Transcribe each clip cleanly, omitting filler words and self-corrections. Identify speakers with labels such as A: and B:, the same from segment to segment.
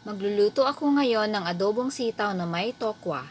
A: Magluluto ako ngayon ng adobong sitaw na may tokwa.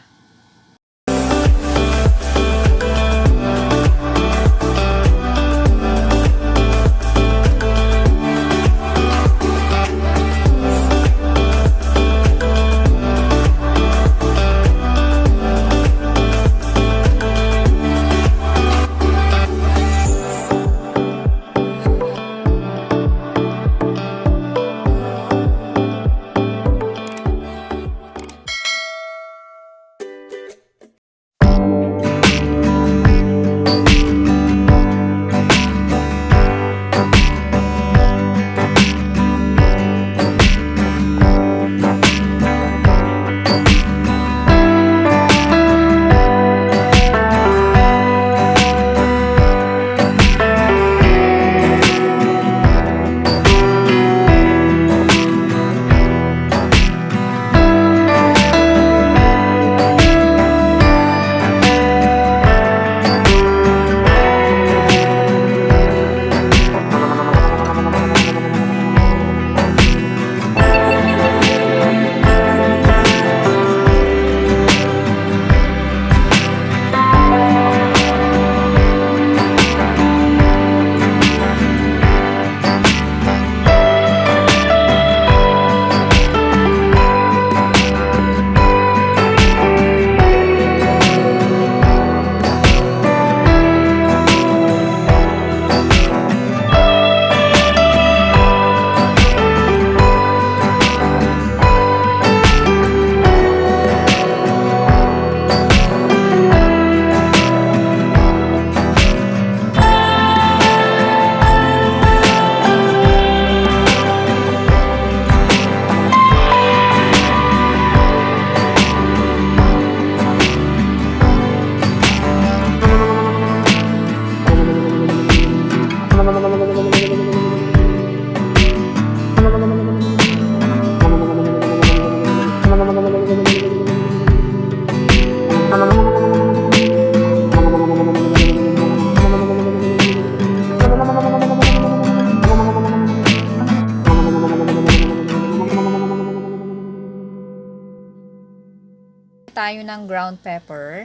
A: Tayo ng ground pepper.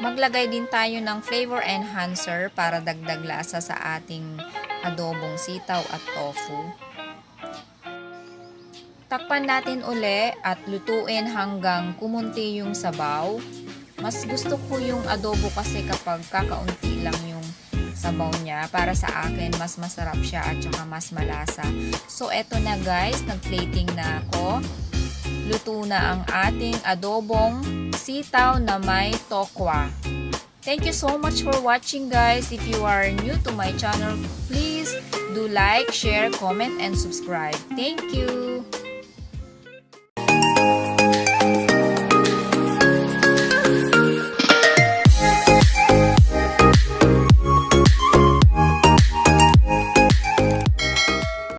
A: Maglagay din tayo ng flavor enhancer para dagdag lasa sa ating adobong sitaw at tofu. Takpan natin uli at lutuin hanggang kumunti yung sabaw. Mas gusto ko yung adobo kasi kapag kakaunti lang yung sabaw niya. Para sa akin, mas masarap siya at saka mas malasa. So, eto na guys, nag-plating na ako. Luto na ang ating adobong sitaw na may tokwa. Thank you so much for watching guys. If you are new to my channel, please do like, share, comment, and subscribe. Thank you!